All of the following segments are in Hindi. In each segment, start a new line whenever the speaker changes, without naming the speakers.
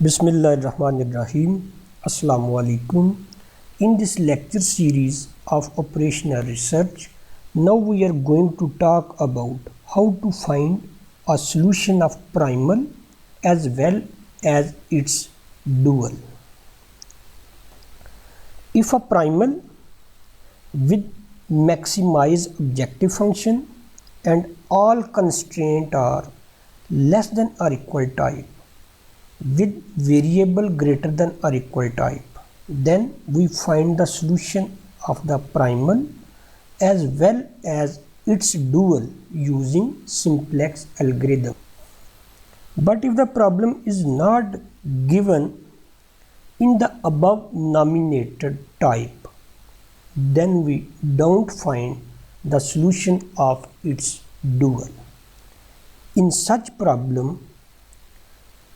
Bismillahirrahmanirrahim. Assalamu alaikum. In this lecture series of operational research, now we are going to talk about how to find a solution of primal as well as its dual. If a primal with maximized objective function and all constraints are less than or equal type with variable greater than or equal type, then we find the solution of the primal as well as its dual using simplex algorithm. But if the problem is not given in the above nominated type, then we don't find the solution of its dual. In such problem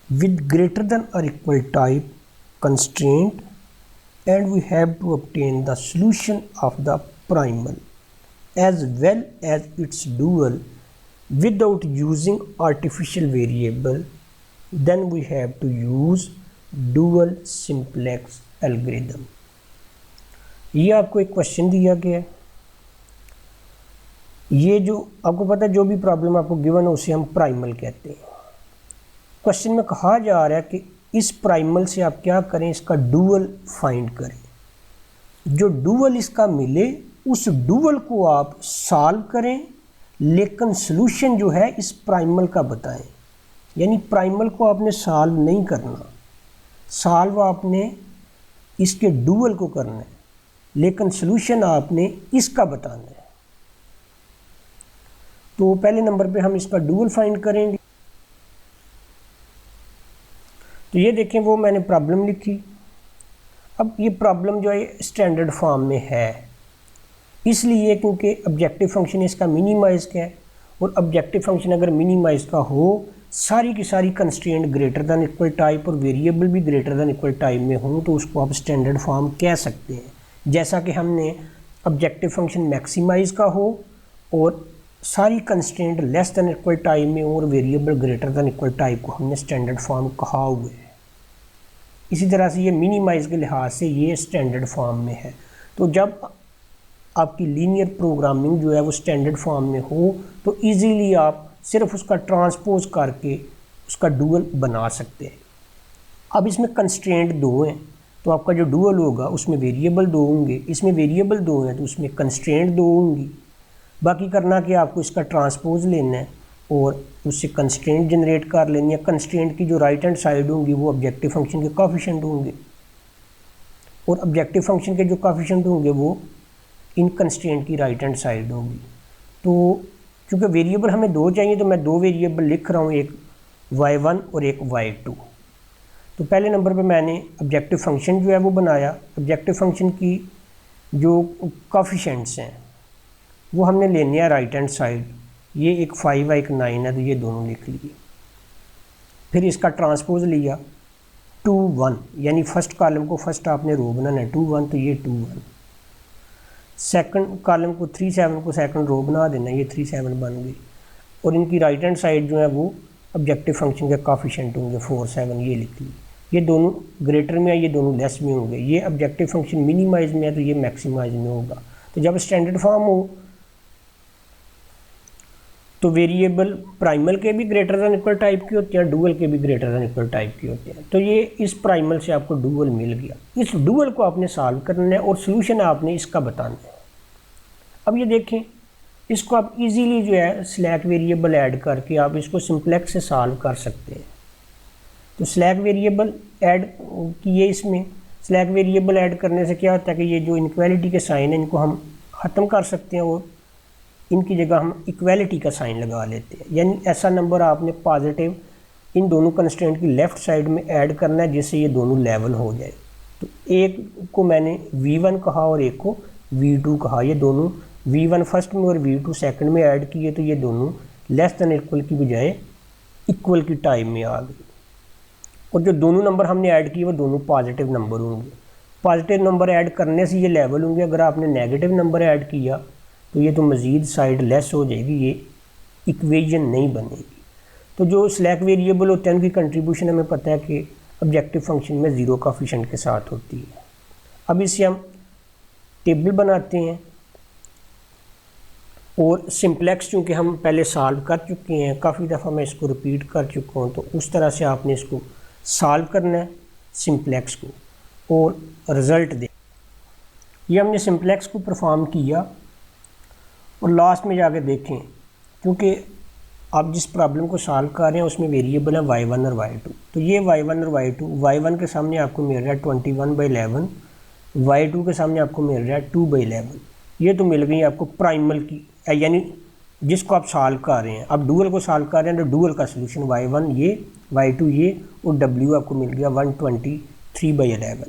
with greater than or equal type constraint, and we have to obtain the solution of the primal as well as its dual without using artificial variable, then we have to use dual simplex algorithm. ये आपको एक क्वेश्चन दिया गया है, ये जो आपको पता है जो भी प्रॉब्लम आपको गिवन है उसे हम प्राइमल कहते हैं। क्वेश्चन में कहा जा रहा है कि इस प्राइमल से आप क्या करें, इसका डुअल फाइंड करें। जो डुअल इसका मिले उस डुअल को आप सॉल्व करें, लेकिन सॉल्यूशन जो है इस प्राइमल का बताएं। यानी प्राइमल को आपने सॉल्व नहीं करना, सॉल्व आपने इसके डुअल को करना है, लेकिन सॉल्यूशन आपने इसका बताना है। तो पहले नंबर पे हम इसका डुअल फाइंड करेंगे। तो ये देखें, वो मैंने प्रॉब्लम लिखी। अब ये प्रॉब्लम जो है स्टैंडर्ड फॉर्म में है, इसलिए क्योंकि ऑब्जेक्टिव फंक्शन इसका मिनिमाइज का है, और ऑब्जेक्टिव फंक्शन अगर मिनिमाइज का हो, सारी की सारी constraint greater than equal type और वेरिएबल भी ग्रेटर दैन इक्वल टाइप में हो, तो उसको आप स्टैंडर्ड फॉर्म कह सकते हैं। जैसा कि हमने ऑब्जेक्टिव फंक्शन मैक्सिमाइज का हो और सारी constraint less than equal type में और variable greater than equal type को हमने स्टैंडर्ड फॉर्म कहा हुआ है। इसी तरह से ये मिनिमाइज के लिहाज से ये स्टैंडर्ड फॉर्म में है। तो जब आपकी लीनियर प्रोग्रामिंग जो है वो स्टैंडर्ड फॉर्म में हो, तो इजीली आप सिर्फ उसका ट्रांसपोज करके उसका डुअल बना सकते हैं। अब इसमें कंस्ट्रेंट दो हैं, तो आपका जो डुअल होगा उसमें वेरिएबल दो होंगे, इसमें वेरिएबल दो हैं तो उसमें कंस्ट्रेंट दो होंगी। बाकी करना कि आपको इसका ट्रांसपोज लेना है और उससे कंस्ट्रेंट जनरेट कर लेनी है। कंस्ट्रेंट की जो राइट हैंड साइड होंगी वो ऑब्जेक्टिव फंक्शन के कोएफिशिएंट होंगे, और ऑब्जेक्टिव फंक्शन के जो कोएफिशिएंट होंगे वो इन कंस्ट्रेंट की राइट हैंड साइड होगी। तो क्योंकि वेरिएबल हमें दो चाहिए, तो मैं दो वेरिएबल लिख रहा हूँ, एक y1 और एक y2। तो पहले नंबर पे मैंने ऑब्जेक्टिव फंक्शन जो है वो बनाया। ऑब्जेक्टिव फंक्शन की जो कोएफिशिएंट्स हैं वो हमने लेने हैं राइट हैंड साइड। ये एक 5 है एक 9 है, तो ये दोनों लिख लिए। फिर इसका ट्रांसपोज लिया 2 1, यानी फर्स्ट कॉलम को फर्स्ट आपने रो बनाना है 2 1, तो ये 2 1। सेकंड कॉलम को 3 7 को सेकंड रो बना देना, ये 3 7 बन गई। और इनकी राइट हैंड साइड जो है वो ऑब्जेक्टिव फंक्शन के कोएफिशिएंट होंगे 4 7, ये लिख ली। ये दोनों ग्रेटर में है, ये दोनों लेस में होंगे। ये ऑब्जेक्टिव फंक्शन मिनिमाइज में है तो ये मैक्सिमाइज में होगा। तो जब स्टैंडर्ड फॉर्म हो तो वेरिएबल प्राइमल के भी ग्रेटर दैन इक्वल टाइप की होते हैं, डुअल के भी ग्रेटर दैन इक्वल टाइप की होते हैं। तो ये इस प्राइमल से आपको डुअल मिल गया। इस डुअल को आपने सॉल्व करना है और सॉल्यूशन आपने इसका बताना है। अब ये देखें, इसको आप इजीली जो है स्लैक वेरिएबल ऐड करके आप इसको सिंप्लेक्स से सॉल्व कर सकते हैं। तो स्लैक वेरिएबल ऐड किए, इसमें स्लैक वेरिएबल ऐड करने से क्या होता है कि ये जो इनक्वालिटी के साइन है इनको हम ख़त्म कर सकते हैं और इनकी जगह हम इक्वालिटी का साइन लगा लेते हैं। यानी ऐसा नंबर आपने पॉजिटिव इन दोनों कंस्ट्रेंट की लेफ़्ट साइड में ऐड करना है जिससे ये दोनों लेवल हो जाए। तो एक को मैंने v1 कहा और एक को v2 कहा। ये दोनों v1 फर्स्ट में और v2 सेकंड में ऐड किए, तो ये दोनों लेस दैन इक्वल की बजाय इक्वल की टाइप में आ गई। और जो दोनों नंबर हमने ऐड किए वो दोनों पॉजिटिव नंबर होंगे। पॉजिटिव नंबर ऐड करने से ये लेवल होंगे। अगर आपने नेगेटिव नंबर ऐड किया तो ये तो मज़ीद साइड लेस हो जाएगी, ये इक्वेशन नहीं बनेगी। तो जो स्लैक वेरिएबल होते हैं उनकी कंट्रीब्यूशन हमें पता है कि ऑब्जेक्टिव फंक्शन में ज़ीरो कोएफिशिएंट के साथ होती है। अब इसे हम टेबल बनाते हैं और सिंप्लेक्स चूँकि हम पहले सॉल्व कर चुके हैं, काफ़ी दफ़ा मैं इसको रिपीट कर चुका हूँ, तो उस तरह से आपने इसको सॉल्व करना है सिंप्लेक्स को और रिज़ल्ट दे। ये हमने सिंप्लेक्स को परफॉर्म किया और लास्ट में जाके देखें, क्योंकि आप जिस प्रॉब्लम को सॉल्व कर रहे हैं उसमें वेरिएबल है y1 और y2, तो ये y1 और y2, y1 के सामने आपको मिल रहा है 21/11, y2 के सामने आपको मिल रहा है 2/11। ये तो मिल गई आपको प्राइमल की, यानी जिसको आप सॉल्व कर रहे हैं। अब डुअल को सॉल्व कर रहे हैं तो डुअल का सोल्यूशन y1 ये, y2 ये और w आपको मिल गया 123/11।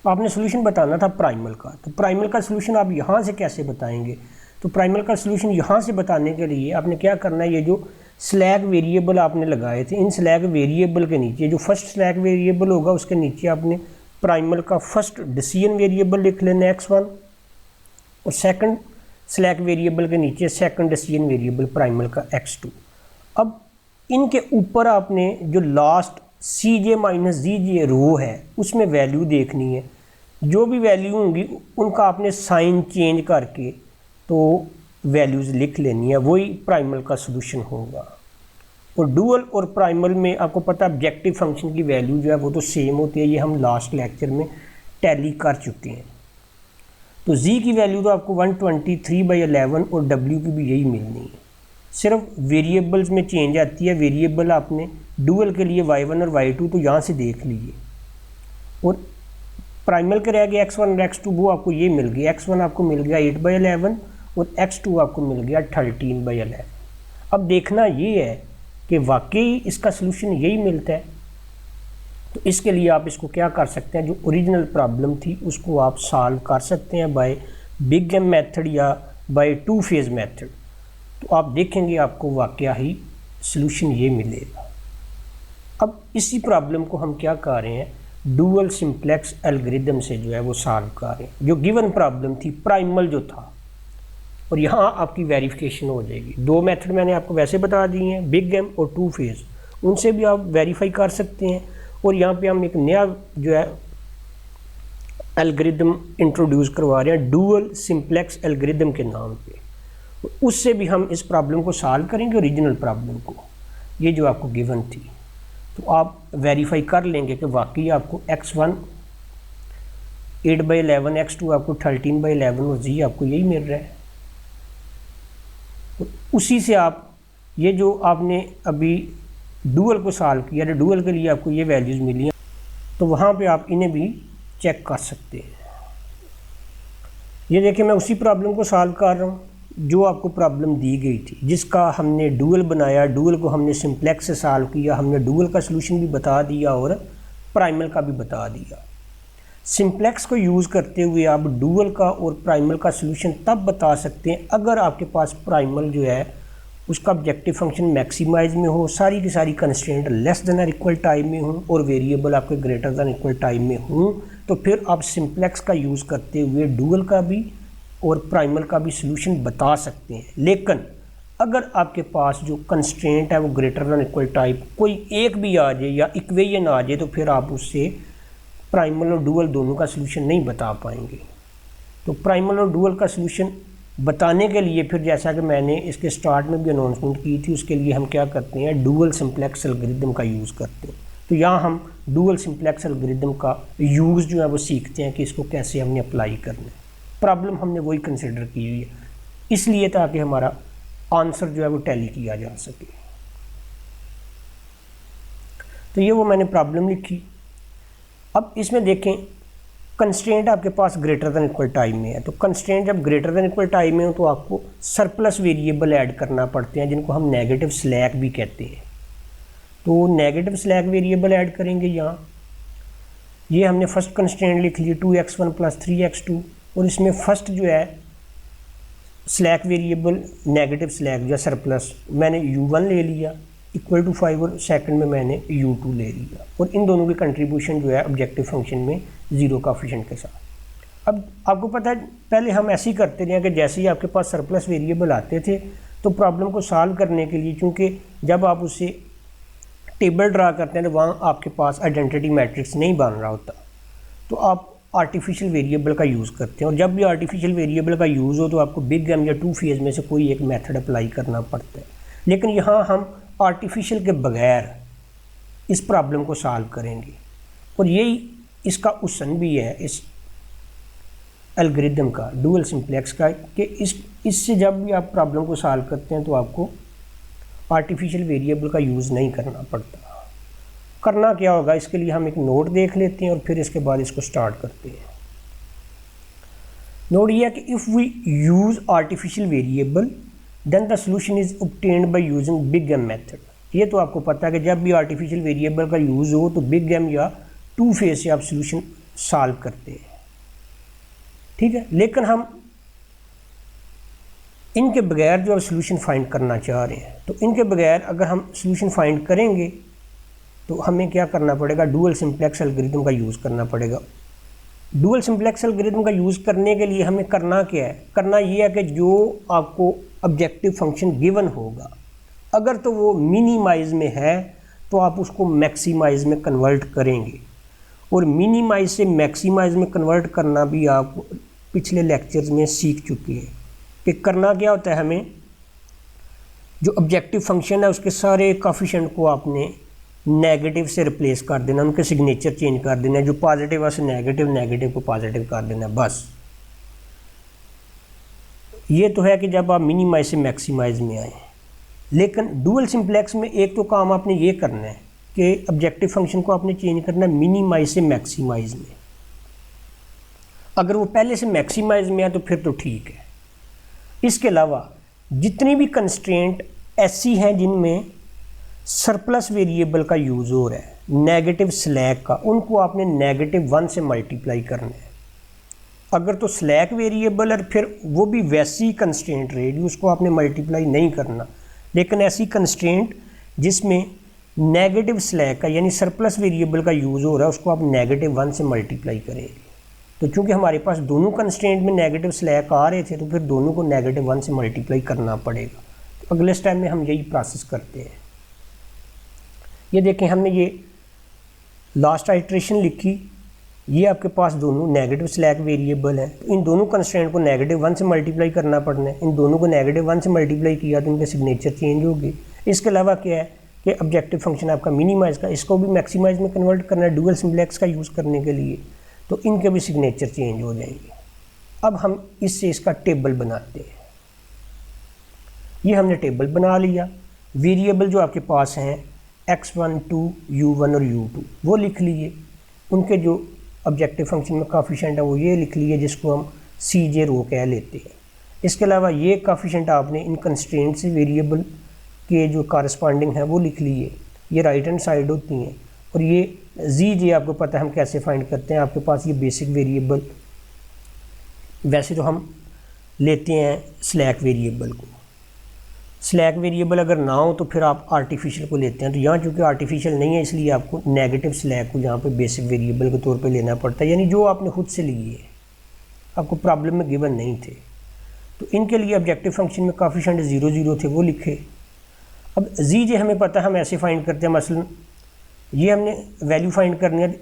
आपने सोल्यूशन बताना था प्राइमल का, तो प्राइमल का सोल्यूशन आप यहाँ से कैसे बताएंगे? तो प्राइमल का सोल्यूशन यहाँ से बताने के लिए आपने क्या करना है, ये जो स्लैग वेरिएबल आपने लगाए थे, इन स्लैग वेरिएबल के नीचे जो फर्स्ट स्लैग वेरिएबल होगा उसके नीचे आपने प्राइमल का फर्स्ट डिसीजन वेरिएबल लिख लेना x1 और सेकंड स्लैग वेरिएबल के नीचे सेकंड डिसीजन वेरिएबल प्राइमल का x2। अब इनके ऊपर आपने जो लास्ट cj माइनस dj रो है उसमें वैल्यू देखनी है। जो भी वैल्यू होंगी उनका आपने साइन चेंज करके तो वैल्यूज़ लिख लेनी है, वही प्राइमल का सोल्यूशन होगा। और डुअल और प्राइमल में आपको पता है ऑब्जेक्टिव फंक्शन की वैल्यू जो है वो तो सेम होती है, ये हम लास्ट लेक्चर में टैली कर चुके हैं। तो z की वैल्यू तो आपको 123/11 और w की भी यही मिलनी है, सिर्फ वेरिएबल्स में चेंज आती है। वेरिएबल आपने डुअल के लिए y1 और y2 तो यहाँ से देख लीजिए, और प्राइमल के रह गए x1 और x2, वो आपको ये मिल गया। x1 आपको मिल गया 8/11 और x2 आपको मिल गया 13/11। अब देखना ये है कि वाकई इसका सलूशन यही मिलता है। तो इसके लिए आप इसको क्या कर सकते हैं, जो ओरिजिनल प्रॉब्लम थी उसको आप सॉल्व कर सकते हैं बाय बिग एम मेथड या बाय टू फेज़ मेथड। तो आप देखेंगे आपको वाकया ही सलूशन ये मिलेगा। अब इसी प्रॉब्लम को हम क्या कर रहे हैं, डुअल सिंप्लेक्स एल्गोरिथम से जो है वो सॉल्व कर रहे हैं। जो गिवन प्रॉब्लम थी प्राइमल जो था, और यहाँ आपकी वेरिफिकेशन हो जाएगी। दो मेथड मैंने आपको वैसे बता दिए हैं, बिग एम और टू फेज़, उनसे भी आप वेरीफाई कर सकते हैं। और यहाँ पे हम एक नया जो है एल्गोरिथम इंट्रोड्यूस करवा रहे हैं डुअल सिंप्लेक्स एल्गोरिथम के नाम पे। उससे भी हम इस प्रॉब्लम को सॉल्व करेंगे, ओरिजिनल प्रॉब्लम को, ये जो आपको गिवन थी। तो आप वेरीफाई कर लेंगे कि वाकई आपको x1 8/11, x2 आपको 13/11 और z आपको यही मिल रहा है। तो उसी से आप ये जो आपने अभी डुअल को सॉल्व किया, डुअल के लिए आपको ये वैल्यूज़ मिली हैं, तो वहाँ पे आप इन्हें भी चेक कर सकते हैं। ये देखिए मैं उसी प्रॉब्लम को सॉल्व कर रहा हूँ जो आपको प्रॉब्लम दी गई थी, जिसका हमने डुअल बनाया, डुअल को हमने सिंप्लेक्स से सॉल्व किया, हमने डुअल का सलूशन भी बता दिया और प्राइमल का भी बता दिया। सिंप्लेक्स को यूज़ करते हुए आप डुअल का और प्राइमल का सलूशन तब बता सकते हैं अगर आपके पास प्राइमल जो है उसका ऑब्जेक्टिव फंक्शन मैक्सिमाइज में हो, सारी की सारी कंस्ट्रेंट लेस देन और इक्वल टाइम में हो और वेरिएबल आपके ग्रेटर देन इक्वल टाइम में हो, तो फिर आप सिंप्लेक्स का यूज़ करते हुए डुअल का भी और प्राइमल का भी सलूशन बता सकते हैं। लेकिन अगर आपके पास जो कंस्ट्रेंट है वो ग्रेटर देन इक्वल टाइप कोई एक भी आ जाए या इक्वेशन आ जाए, तो फिर आप उससे प्राइमल और डुअल दोनों का सलूशन नहीं बता पाएंगे। तो प्राइमल और डुअल का सलूशन बताने के लिए फिर जैसा कि मैंने इसके स्टार्ट में भी अनाउंसमेंट की थी, उसके लिए हम क्या करते हैं, डुअल सिंप्लेक्स एल्गोरिथम का यूज़ करते हैं। तो यहाँ हम डुअल सिंप्लेक्स एल्गोरिथम का यूज़ जो है वो सीखते हैं कि इसको कैसे हमने अप्लाई करना है। प्रॉब्लम हमने वही कंसिडर की हुई है, इसलिए ताकि हमारा आंसर जो है वो टैली किया जा सके। तो ये वो मैंने प्रॉब्लम लिखी। अब इसमें देखें कंस्ट्रेंट आपके पास ग्रेटर देन इक्वल टाइम में है, तो कंस्ट्रेंट जब ग्रेटर देन इक्वल टाइम में हो तो आपको सरप्लस वेरिएबल ऐड करना पड़ते हैं, जिनको हम नेगेटिव स्लैक भी कहते हैं। तो नेगेटिव स्लैक वेरिएबल ऐड करेंगे यहाँ। ये हमने फर्स्ट कंस्ट्रेंट लिख ली 2x1 + 3x2, और इसमें फर्स्ट जो है स्लैक वेरिएबल नेगेटिव स्लैक जो सरप्लस मैंने u1 ले लिया = 5 और सेकंड में मैंने u2 ले लिया, और इन दोनों की कंट्रीब्यूशन जो है ऑब्जेक्टिव फंक्शन में 0 कोएफिशिएंट के साथ। अब आपको पता है पहले हम ऐसे ही करते रहे कि जैसे ही आपके पास सरप्लस वेरिएबल आते थे तो प्रॉब्लम को सॉल्व करने के लिए, चूँकि जब आप उसे टेबल ड्रा करते हैं तो वहाँ आपके पास आइडेंटिटी मैट्रिक्स नहीं बन रहा होता, तो आप आर्टिफिशियल वेरिएबल का यूज़ करते हैं। और जब भी आर्टिफिशियल वेरिएबल का यूज़ हो तो आपको बिग एम या 2 फेज़ में से कोई एक मेथड अप्लाई करना पड़ता है। लेकिन यहाँ हम आर्टिफिशियल के बगैर इस प्रॉब्लम को सॉल्व करेंगे, और यही इसका उसन भी है इस एल्गोरिदम का, डुअल सिंप्लेक्स का, कि इससे जब भी आप प्रॉब्लम को सॉल्व करते हैं तो आपको आर्टिफिशियल वेरिएबल का यूज़ नहीं करना पड़ता। करना क्या होगा, इसके लिए हम एक नोट देख लेते हैं और फिर इसके बाद इसको स्टार्ट करते हैं। नोट ये है कि if we use artificial variable then the solution is obtained by using big M method. ये तो आपको पता है कि जब भी आर्टिफिशियल वेरिएबल का यूज़ हो तो बिग एम या 2 फेज़ से आप सोल्यूशन सॉल्व करते हैं, ठीक है। लेकिन हम इनके बगैर जो सोल्यूशन फाइंड करना चाह रहे हैं, तो इनके बगैर अगर हम सोल्यूशन फाइंड करेंगे तो हमें क्या करना पड़ेगा, डुअल सिंप्लेक्स एल्गोरिथम का यूज़ करना पड़ेगा। डुअल सिंप्लेक्स एल्गोरिथम का यूज़ करने के लिए हमें करना क्या है, करना ये है कि जो आपको ऑब्जेक्टिव फंक्शन गिवन होगा, अगर तो वो मिनिमाइज में है तो आप उसको मैक्सिमाइज में कन्वर्ट करेंगे। और मिनिमाइज से मैक्सिमाइज में कन्वर्ट करना भी आप पिछले लेक्चर्स में सीख चुके हैं कि करना क्या होता है। हमें जो ऑब्जेक्टिव फंक्शन है उसके सारे कोफिशिएंट को आपने नेगेटिव से रिप्लेस कर देना, उनके सिग्नेचर चेंज कर देना, जो पॉजिटिव है उसे नेगेटिव, नेगेटिव को पॉजिटिव कर देना, बस। ये तो है कि जब आप मिनिमाइज से मैक्सिमाइज में आए। लेकिन डुअल सिंप्लेक्स में एक तो काम आपने ये करना है कि ऑब्जेक्टिव फंक्शन को आपने चेंज करना है मिनिमाइज से मैक्सिमाइज में। अगर वो पहले से मैक्सिमाइज में है तो फिर तो ठीक है। इसके अलावा जितनी भी कंस्ट्रेंट ऐसी हैं जिनमें सरप्लस वेरिएबल का यूज़ हो रहा है, नेगेटिव स्लैक का, उनको आपने -1 से मल्टीप्लाई करना है। अगर तो स्लैक वेरिएबल है फिर वो भी वैसी कंस्ट्रेंट रहेगी, उसको आपने मल्टीप्लाई नहीं करना। लेकिन ऐसी कंस्ट्रेंट जिसमें नेगेटिव स्लैक का यानी सरप्लस वेरिएबल का यूज़ हो रहा है, उसको आप -1 से मल्टीप्लाई करेंगे। तो चूंकि हमारे पास दोनों कंस्ट्रेंट में नेगेटिव स्लैक आ रहे थे तो फिर दोनों को -1 से मल्टीप्लाई करना पड़ेगा। तो अगले स्टेप में हम यही प्रोसेस करते हैं। ये देखें, हमने ये लास्ट आइट्रेशन लिखी, ये आपके पास दोनों नेगेटिव स्लैक वेरिएबल है, तो इन दोनों कंस्ट्रेंट को -1 से मल्टीप्लाई करना पड़ना है। इन दोनों को -1 से मल्टीप्लाई किया तो इनके सिग्नेचर चेंज होगी। इसके अलावा क्या है कि ऑब्जेक्टिव फंक्शन आपका मिनिमाइज का, इसको भी मैक्सिमाइज में कन्वर्ट करना है डुअल सिंप्लेक्स का यूज़ करने के लिए, तो इनके भी सिग्नेचर चेंज हो जाएंगे। अब हम इससे इसका टेबल बनाते हैं। ये हमने टेबल बना लिया। वेरिएबल जो आपके पास हैं x1, 2, u1 और u2 वो लिख लिए। उनके जो ऑब्जेक्टिव फंक्शन में कोफिशिएंट है वो ये लिख लिए, जिसको हम cj रो कह लेते हैं। इसके अलावा ये कोफिशिएंट आपने इन कंस्ट्रेंट से वेरिएबल के जो कॉरस्पॉन्डिंग है वो लिख लिए। ये राइट हैंड साइड होती हैं। और ये zj आपको पता है हम कैसे फाइंड करते हैं। आपके पास ये बेसिक वेरिएबल, वैसे तो हम लेते हैं स्लैक वेरिएबल को। स्लैक वेरिएबल अगर ना हो तो फिर आप आर्टिफिशियल को लेते हैं। तो यहाँ चूँकि आर्टिफिशियल नहीं है इसलिए आपको नेगेटिव स्लैक को यहाँ पे बेसिक वेरिएबल के तौर पे लेना पड़ता है, यानी जो आपने खुद से लिए है, आपको प्रॉब्लम में गिवन नहीं थे। तो इनके लिए ऑब्जेक्टिव फंक्शन में कोफिशिएंट 0, 0 थे, वो लिखे। अब zj हमें पता है हम ऐसे फाइंड करते हैं। मसलन ये हमने वैल्यू फाइंड करनी है,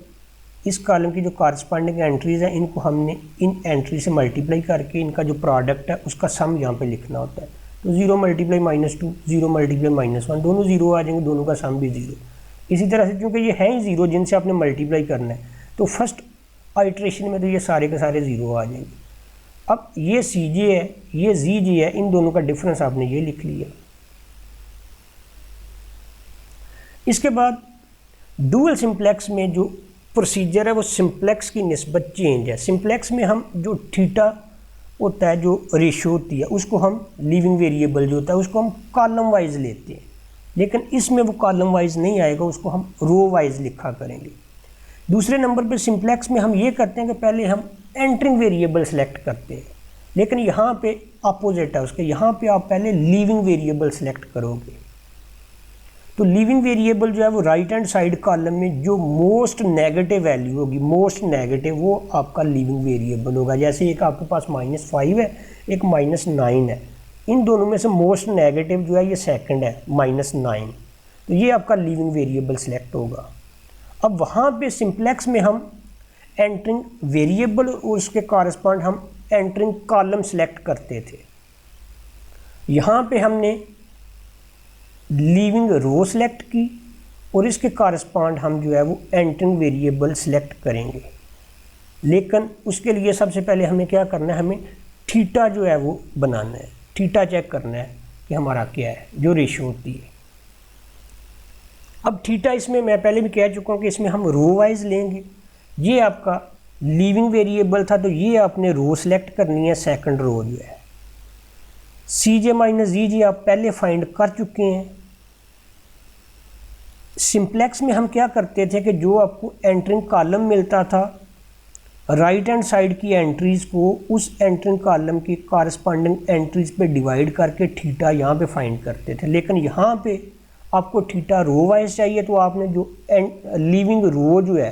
इस कॉलम की जो कॉरस्पॉन्डिंग एंट्रीज़ हैं इनको हमने इन एंट्री से मल्टीप्लाई करके इनका जो प्रोडक्ट है उसका सम यहाँ पे लिखना होता है। तो 0 मल्टीप्लाई -2, 0 मल्टीप्लाई -1, दोनों 0 आ जाएंगे, दोनों का सम भी 0। इसी तरह से क्योंकि ये है ही 0 जिनसे आपने मल्टीप्लाई करना है, तो फर्स्ट आइट्रेशन में तो ये सारे के सारे 0 आ जाएंगे। अब ये cj है, ये zj है, इन दोनों का डिफरेंस आपने ये लिख लिया। इसके बाद डुअल सिंप्लेक्स में जो प्रोसीजर है वो सिंप्लेक्स की निस्बत चेंज है। सिंप्लेक्स में हम जो थीटा होता है, जो रेशियो होती है, उसको हम लिविंग वेरिएबल जो होता है उसको हम कॉलम वाइज लेते हैं। लेकिन इसमें वो कॉलम वाइज नहीं आएगा, उसको हम रो वाइज लिखा करेंगे। दूसरे नंबर पे सिंप्लेक्स में हम ये करते हैं कि पहले हम एंटरिंग वेरिएबल सेलेक्ट करते हैं, लेकिन यहाँ पे अपोजिट है उसके, यहाँ पे आप पहले लिविंग वेरिएबल सेलेक्ट करोगे। तो लिविंग वेरिएबल जो है वो राइट हैंड साइड कॉलम में जो मोस्ट नेगेटिव वैल्यू होगी, मोस्ट नेगेटिव, वो आपका लिविंग वेरिएबल होगा। जैसे एक आपके पास -5 है, एक -9 है, इन दोनों में से मोस्ट नेगेटिव जो है ये सेकंड है, -9। तो ये आपका लीविंग वेरिएबल सिलेक्ट होगा। अब वहाँ पे सिंप्लेक्स में हम एंटरिंग वेरिएबल और उसके कॉरस्पॉन्ड हम एंटरिंग कॉलम सेलेक्ट करते थे। यहाँ पे हमने लीविंग रो सेलेक्ट की और इसके कॉरस्पॉन्ड हम जो है वो एंटरिंग वेरिएबल सेलेक्ट करेंगे। लेकिन उसके लिए सबसे पहले हमें क्या करना है, हमें थीटा जो है वो बनाना है, थीटा चेक करना है कि हमारा क्या है जो रेशियो होती है। अब थीटा इसमें मैं पहले भी कह चुका हूँ कि इसमें हम रो वाइज लेंगे। ये आपका लीविंग वेरिएबल था तो ये आपने रो सेलेक्ट करनी है, सेकंड रो जो है। सी जे माइनस जी जी आप पहले फाइंड कर चुके हैं। सिंप्लेक्स में हम क्या करते थे कि जो आपको एंटरिंग कॉलम मिलता था, राइट हैंड साइड की एंट्रीज़ को उस एंटरिंग कॉलम की कॉरस्पॉन्डिंग एंट्रीज़ पे डिवाइड करके थीटा यहाँ पे फाइंड करते थे। लेकिन यहाँ पे आपको थीटा रो वाइज चाहिए तो आपने जो लीविंग रो जो है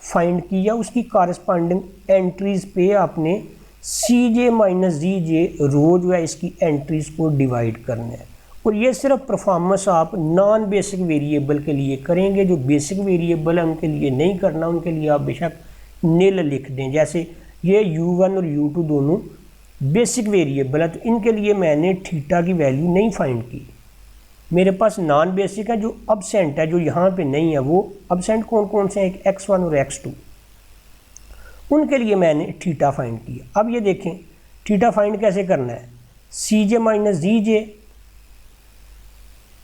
फाइंड किया उसकी कॉरस्पॉन्डिंग एंट्रीज़ पे आपने सी जे माइनस जी जे रो जो है इसकी एंट्रीज़ को डिवाइड करना है। और ये सिर्फ परफॉर्मेंस आप नॉन बेसिक वेरिएबल के लिए करेंगे। जो बेसिक वेरिएबल है उनके लिए नहीं करना, उनके लिए आप बेशक नील लिख दें। जैसे ये u1 और u2 दोनों बेसिक वेरिएबल है तो इनके लिए मैंने थीटा की वैल्यू नहीं फाइंड की। मेरे पास नॉन बेसिक है जो अबसेंट है, जो यहाँ पे नहीं है। वो अबसेंट कौन कौन से हैं, एक x1 और x2, उनके लिए मैंने थीटा फाइंड किया। अब ये देखें थीटा फाइंड कैसे करना है, सी जे माइनस जी जे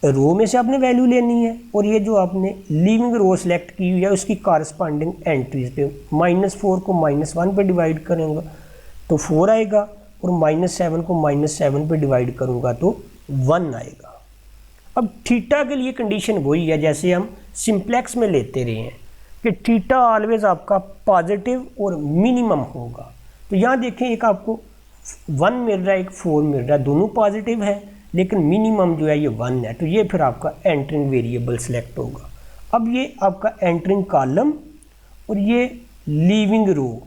रो में से आपने वैल्यू लेनी है और ये जो आपने लीविंग रो सेलेक्ट की हुई है उसकी कॉरस्पॉन्डिंग एंट्रीज पे -4 को -1 पे डिवाइड करूँगा तो 4 आएगा और -7 को -7 पे डिवाइड करूँगा तो 1 आएगा। अब थीटा के लिए कंडीशन वही है जैसे हम सिंप्लेक्स में लेते रहे हैं कि थीटा ऑलवेज आपका पॉजिटिव और मिनिमम होगा। तो यहाँ देखें एक आपको 1 मिल रहा है, एक 4 मिल रहा है, दोनों पॉजिटिव है लेकिन मिनिमम जो है ये 1 है। तो ये फिर आपका एंटरिंग वेरिएबल सेलेक्ट होगा। अब ये आपका एंटरिंग कॉलम और ये लीविंग रो,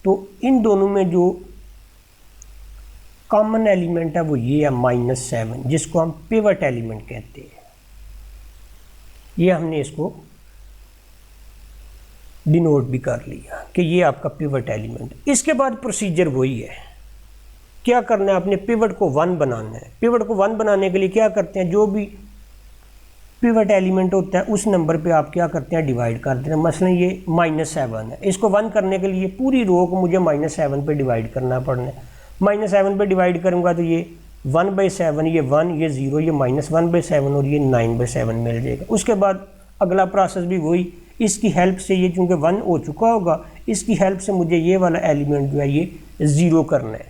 तो इन दोनों में जो कॉमन एलिमेंट है वो ये है -7 जिसको हम पिवट एलिमेंट कहते हैं। ये हमने इसको डिनोट भी कर लिया कि ये आपका पिवट एलिमेंट। इसके बाद प्रोसीजर वही है, क्या करना है, आपने पिवट को 1 बनाना है। पिवट को 1 बनाने के लिए क्या करते हैं, जो भी पिवट एलिमेंट होता है उस नंबर पे आप क्या करते हैं, डिवाइड कर देते हैं। मसलन ये -7 है, इसको 1 करने के लिए पूरी रो को मुझे -7 पे डिवाइड करना पड़ना है। -7 पे डिवाइड करूँगा तो ये 1/7, ये 1, ये 0, ये -1/7 और ये 9/7 मिल जाएगा। उसके बाद अगला प्रोसेस भी वही, इसकी हेल्प से ये चूँकि 1 हो चुका होगा, इसकी हेल्प से मुझे ये वाला एलिमेंट जो है ये 0 करना है।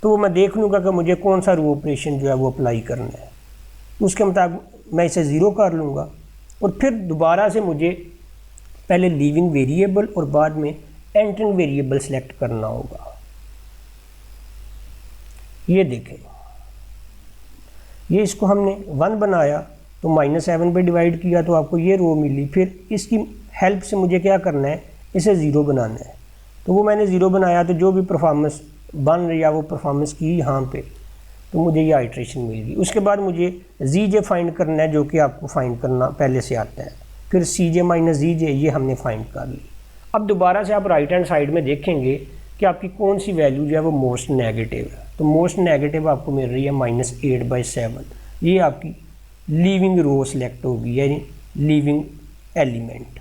तो वो मैं देख लूँगा कि मुझे कौन सा रो ऑपरेशन जो है वो अप्लाई करना है, उसके मुताबिक मैं इसे 0 कर लूँगा। और फिर दोबारा से मुझे पहले लीविंग वेरिएबल और बाद में एंटरिंग वेरिएबल सेलेक्ट करना होगा। ये देखें, ये इसको हमने 1 बनाया तो -7 पे डिवाइड किया तो आपको ये रो मिली। फिर इसकी हेल्प से मुझे क्या करना है, इसे 0 बनाना है। तो वो मैंने 0 बनाया तो जो भी परफॉर्मेंस बन रही है वो परफॉर्मेंस की यहाँ पे, तो मुझे ये आइट्रेशन मिल गई। उसके बाद मुझे जी जे फाइंड करना है जो कि आपको फाइंड करना पहले से आता है। फिर सी जे माइनस जी जे ये हमने फाइंड कर ली। अब दोबारा से आप राइट हैंड साइड में देखेंगे कि आपकी कौन सी वैल्यू जो है वो मोस्ट नेगेटिव है। तो मोस्ट नेगेटिव आपको मिल रही है -8/7। ये आपकी लीविंग रो सेलेक्ट होगी, यानी लीविंग एलिमेंट।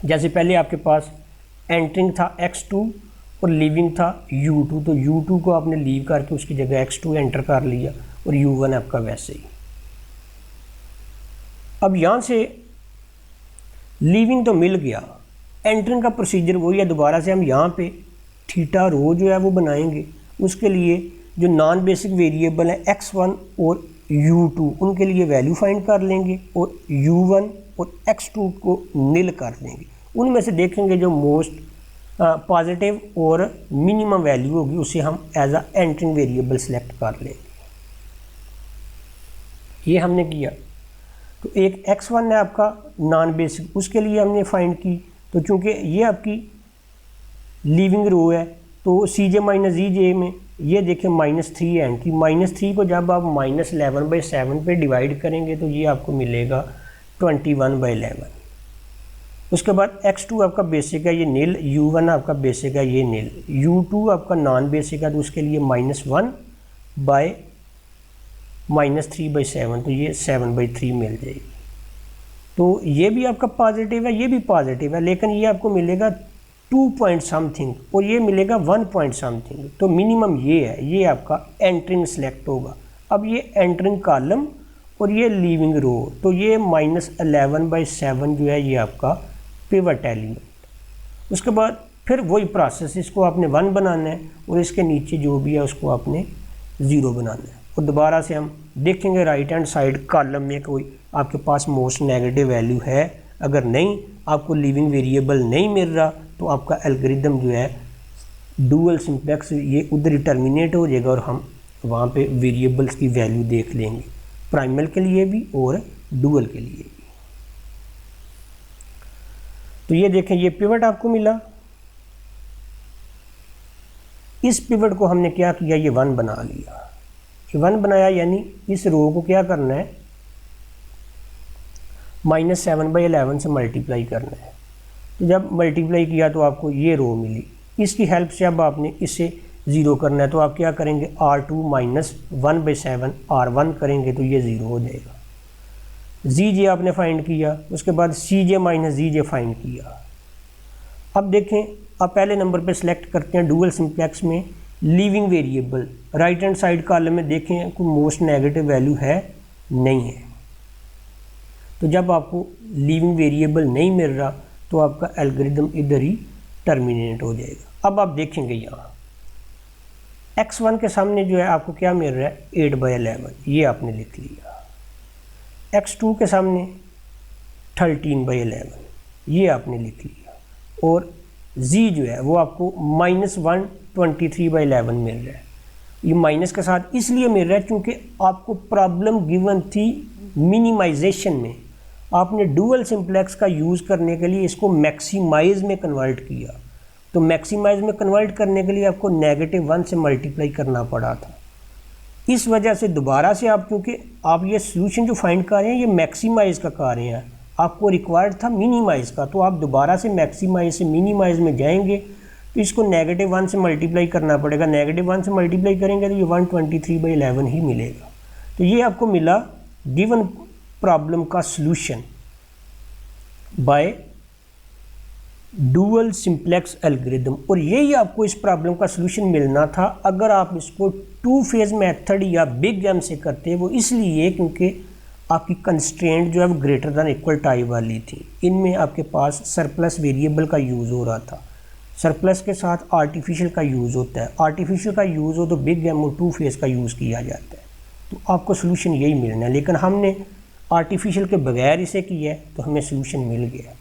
जैसे पहले आपके पास एंटरिंग था x2 और लीविंग था u2, तो u2 को आपने लीव करके उसकी जगह x2 एंटर कर लिया और u1 आपका वैसे ही। अब यहाँ से लीविंग तो मिल गया, एंटरिंग का प्रोसीजर वही है। दोबारा से हम यहाँ पे थीटा रो जो है वो बनाएंगे। उसके लिए जो नॉन बेसिक वेरिएबल है x1 और u2 उनके लिए वैल्यू फाइंड कर लेंगे और u1 और x2 को नील कर देंगे। उनमें से देखेंगे जो मोस्ट पॉजिटिव और मिनिमम वैल्यू होगी उसे हम as a entering variable select कर लेंगे। ये हमने किया। तो एक x1 है आपका नॉन बेसिक, उसके लिए हमने फाइंड की। तो चूंकि ये आपकी लीविंग रो है तो सी जे माइनस जी जे में ये देखिए -3 एंड की, -3 को जब आप -11/7 पे डिवाइड करेंगे तो ये आपको मिलेगा 21/11। उसके बाद x2 आपका बेसिक है, ये नील, u1 आपका बेसिक है, ये नील, u2 आपका नॉन बेसिक है तो उसके लिए -1/-3/7, तो ये 7/3 मिल जाएगी। तो ये भी आपका पॉजिटिव है, ये भी पॉजिटिव है, लेकिन ये आपको मिलेगा 2 पॉइंट समथिंग और ये मिलेगा 1 पॉइंट समथिंग। तो मिनिमम ये है, ये आपका एंटरिंग सेलेक्ट होगा। अब ये एंटरिंग कॉलम और ये लीविंग रो, तो ये -11/7 जो है ये आपका पिवट एलिमेंट। उसके बाद फिर वही प्रोसेस, इसको आपने 1 बनाना है और इसके नीचे जो भी है उसको आपने 0 बनाना है। और दोबारा से हम देखेंगे राइट हैंड साइड कॉलम में कोई आपके पास मोस्ट नेगेटिव वैल्यू है। अगर नहीं, आपको लिविंग वेरिएबल नहीं मिल रहा तो आपका एल्गोरिदम जो है डुअल सिंप्लेक्स ये उधर ही टर्मिनेट हो जाएगा और हम वहाँ पे वेरिएबल्स की वैल्यू देख लेंगे, प्राइमल के लिए भी और डुअल के लिए भी। तो ये देखें, ये पिवट आपको मिला। इस पिवट को हमने क्या किया, ये 1 बना लिया। ये 1 बनाया यानी इस रो को क्या करना है, -7/11 से मल्टीप्लाई करना है। तो जब मल्टीप्लाई किया तो आपको ये रो मिली। इसकी हेल्प से अब आपने इसे 0 करना है तो आप क्या करेंगे, R2 -1/7 R1 करेंगे तो ये 0 हो जाएगा। ZJ आपने फाइंड किया, उसके बाद CJ -ZJ फाइंड किया। अब देखें, आप पहले नंबर पे सिलेक्ट करते हैं डुअल सिंप्लेक्स में leaving variable, right hand side column में देखें कोई मोस्ट नेगेटिव वैल्यू है, नहीं है। तो जब आपको लिविंग वेरिएबल नहीं मिल रहा तो आपका एल्गोरिदम इधर ही टर्मिनेट हो जाएगा। अब आप देखेंगे यहाँ x1 के सामने जो है आपको क्या मिल रहा है, 8/11, ये आपने लिख लिया। x2 के सामने 13/11, ये आपने लिख लिया। और z जो है वो आपको -123/11 मिल रहा है। ये माइनस के साथ इसलिए मिल रहा है क्योंकि आपको प्रॉब्लम गिवन थी मिनिमाइजेशन में, आपने डुअल सिंप्लेक्स का यूज़ करने के लिए इसको मैक्सिमाइज में कन्वर्ट किया। तो मैक्सिमाइज में कन्वर्ट करने के लिए आपको -1 से मल्टीप्लाई करना पड़ा था। इस वजह से दोबारा से आप, क्योंकि आप ये सोल्यूशन जो फाइंड कर रहे हैं ये मैक्सिमाइज का कर रहे हैं, आपको रिक्वायर्ड था मिनिमाइज का, तो आप दोबारा से मैक्सिमाइज से मिनिमाइज में जाएंगे तो इसको -1 से मल्टीप्लाई करना पड़ेगा। -1 से मल्टीप्लाई करेंगे तो ये 123/11 ही मिलेगा। तो ये आपको मिला गिवन प्रॉब्लम का solution bye dual simplex algorithm. और यही आपको इस प्रॉब्लम का सॉल्यूशन मिलना था अगर आप इसको 2 फेज मेथड या बिग एम से करते। वो इसलिए क्योंकि आपकी कंस्ट्रेंट जो है वो ग्रेटर दैन इक्वल टाइप वाली थी। इनमें आपके पास सरप्लस वेरिएबल का यूज़ हो रहा था, सरप्लस के साथ आर्टिफिशियल का यूज़ होता है। आर्टिफिशियल का यूज़ हो तो बिग एम और 2 फेज का यूज़ किया जाता है। तो आपको सॉल्यूशन यही मिलना है, लेकिन हमने आर्टिफिशियल के बगैर इसे किया है तो हमें सॉल्यूशन मिल गया।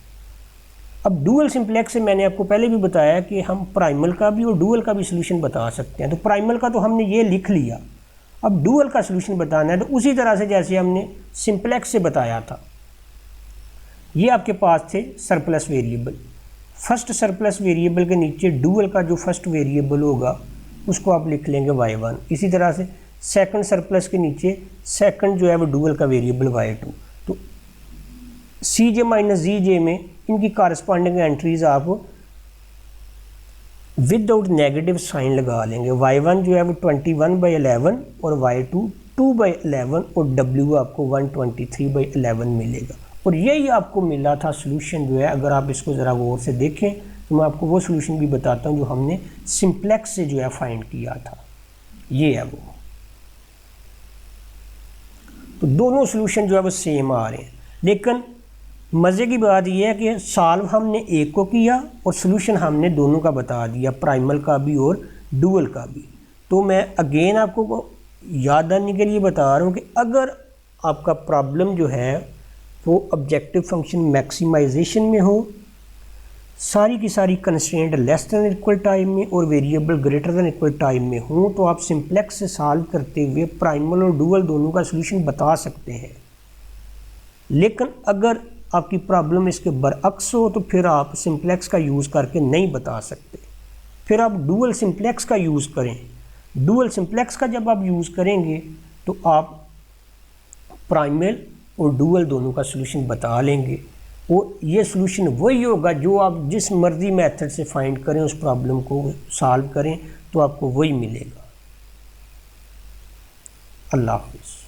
अब डुअल सिंप्लेक्स से मैंने आपको पहले भी बताया कि हम प्राइमल का भी और डुअल का भी सॉल्यूशन बता सकते हैं। तो प्राइमल का तो हमने ये लिख लिया, अब डुअल का सॉल्यूशन बताना है तो उसी तरह से जैसे हमने सिंप्लेक्स से बताया था। ये आपके पास थे surplus variable, first surplus variable के नीचे डुअल का जो फर्स्ट वेरिएबल होगा उसको आप लिख लेंगे y1। इसी तरह से सेकंड सरप्लस के नीचे सेकंड जो है वो डुअल का वेरिएबल y2। तो CJ -ZJ में इनकी कॉरस्पॉन्डिंग एंट्रीज आप विदाउट नेगेटिव साइन लगा लेंगे। y1 जो है वो 21/11 और y2 2/11 और w आपको 123/11 मिलेगा। और यही आपको मिला था सॉल्यूशन जो है। अगर आप इसको ज़रा गौर से देखें तो मैं आपको वो सॉल्यूशन भी बताता हूँ जो हमने सिंप्लेक्स से जो है फाइंड किया था, ये है वो। तो दोनों सॉल्यूशन जो है वो सेम आ रहे हैं, लेकिन मज़े की बात यह है कि सॉल्व हमने एक को किया और सॉल्यूशन हमने दोनों का बता दिया, प्राइमल का भी और डुअल का भी। तो मैं अगेन आपको याद आने के लिए बता रहा हूँ कि अगर आपका प्रॉब्लम जो है वो ऑब्जेक्टिव फंक्शन मैक्सिमाइजेशन में हो, सारी की सारी constraint less than equal time में और variable greater than equal time में हो, तो आप सिंप्लेक्स से सॉल्व करते हुए प्राइमल और डुअल दोनों का सॉल्यूशन बता सकते हैं। लेकिन अगर आपकी प्रॉब्लम इसके बरअक्स हो तो फिर आप सिंप्लेक्स का यूज़ करके नहीं बता सकते, फिर आप डुअल सिंप्लेक्स का यूज़ करें। डुअल सिंप्लेक्स का जब आप यूज़ करेंगे तो आप प्राइमल और डुअल दोनों का सॉल्यूशन बता लेंगे, और ये सॉल्यूशन वही होगा जो आप जिस मर्जी मेथड से फाइंड करें, उस प्रॉब्लम को सॉल्व करें तो आपको वही मिलेगा। अल्लाह हाफ़िज़।